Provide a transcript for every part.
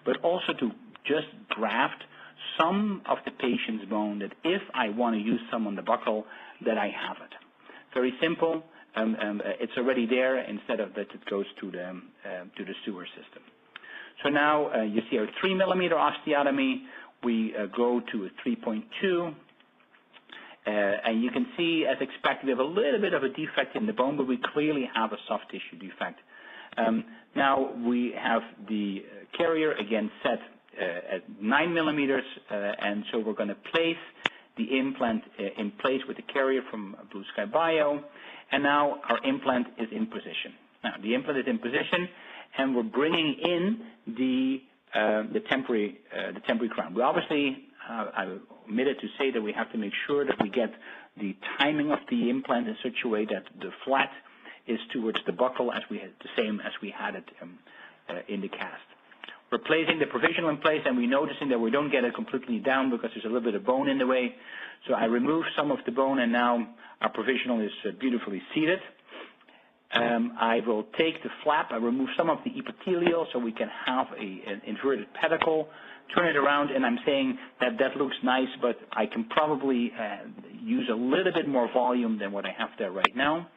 but also to just graft some of the patient's bone, that if I want to use some on the buccal, that I have it. Very simple. It's already there instead of that it goes to the sewer system. So now you see our 3 millimeter osteotomy. We go to a 3.2. And you can see, as expected, we have a little bit of a defect in the bone, but we clearly have a soft tissue defect. Now we have the carrier again set at 9 millimeters, and so we're going to place the implant in place with the carrier from Blue Sky Bio, and now our implant is in position. Now the implant is in position, and we're bringing in the temporary crown. We obviously, I omitted to say that we have to make sure that we get the timing of the implant in such a way that the flat is towards the buccal, as we had the same as we had it in the cast. We're placing the provisional in place, and we're noticing that we don't get it completely down because there's a little bit of bone in the way. So I remove some of the bone, and now our provisional is beautifully seated. I will take the flap, I remove some of the epithelial so we can have an inverted pedicle, turn it around, and I'm saying that that looks nice, but I can probably use a little bit more volume than what I have there right now.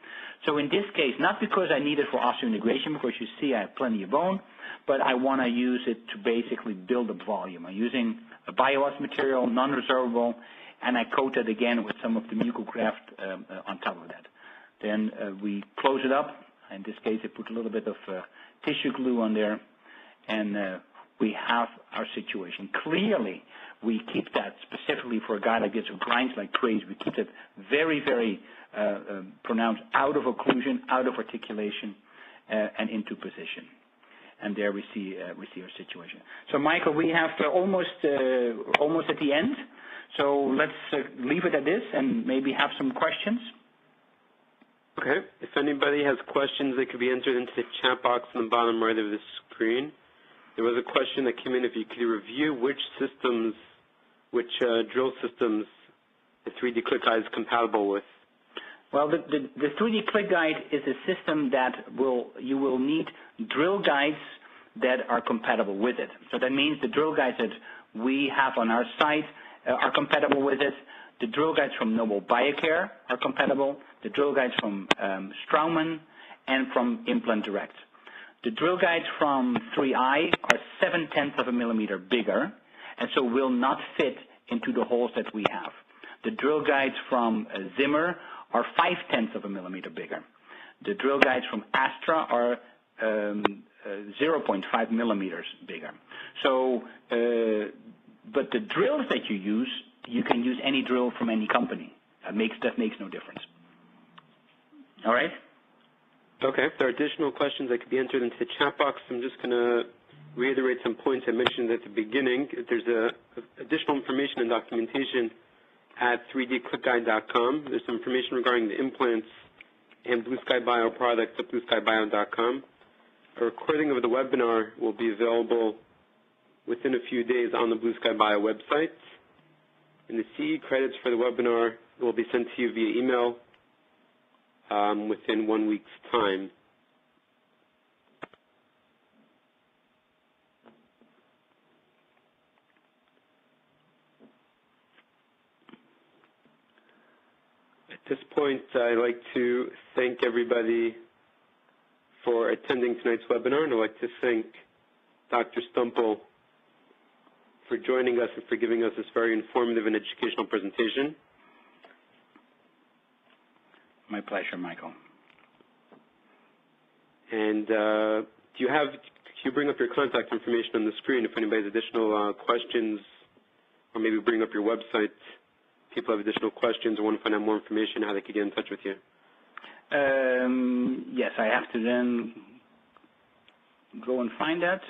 So in this case, not because I need it for osseointegration, because you see I have plenty of bone, but I want to use it to basically build up volume. I'm using a BioOss material, non-resorbable, and I coat it again with some of the mucograft on top of that. Then we close it up. In this case, I put a little bit of tissue glue on there, and we have our situation. Clearly, we keep that specifically for a guy that gets grinds like crazy. We keep it very, very pronounced out of occlusion, out of articulation, and into position. And there we see our situation. So, Michael, we have almost at the end. So let's leave it at this and maybe have some questions. Okay. If anybody has questions, they could be entered into the chat box on the bottom right of the screen. There was a question that came in if you could review which drill systems the 3D Click Guide is compatible with. Well, the 3D Click Guide is a system that you will need drill guides that are compatible with it. So that means the drill guides that we have on our site are compatible with it. The drill guides from Nobel Biocare are compatible. The drill guides from Straumann and from Implant Direct. The drill guides from 3i are 0.7 of a millimeter bigger, and so will not fit into the holes that we have. The drill guides from Zimmer are 0.5 of a millimeter bigger. The drill guides from Astra are 0.5 millimeters bigger. So, but the drills that you use, you can use any drill from any company. That makes no difference. All right? Okay. If there are additional questions that could be entered into the chat box, I'm just going to reiterate some points I mentioned at the beginning. There's additional information and documentation at 3dclickguide.com. There's some information regarding the implants and Blue Sky Bio products at blueskybio.com. A recording of the webinar will be available within a few days on the Blue Sky Bio website. And the CE credits for the webinar will be sent to you via email within 1 week's time. At this point, I'd like to thank everybody for attending tonight's webinar, and I'd like to thank Dr. Stumpel for joining us and for giving us this very informative and educational presentation. My pleasure, Michael. And can you bring up your contact information on the screen if anybody has additional questions, or maybe bring up your website. People have additional questions or want to find out more information, how they could get in touch with you. Yes, I have to then go and find that.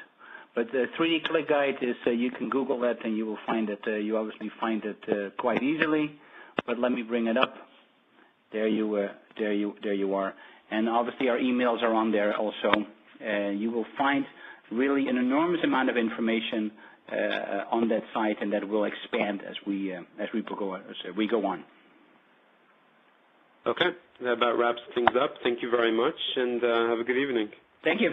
But the 3D Click Guide is, you can Google that and you will find it. You obviously find it quite easily. But let me bring it up. There you are. And obviously our emails are on there also. You will find really an enormous amount of information on that site, and that will expand as we go on. Okay, that about wraps things up. Thank you very much, and have a good evening. Thank you.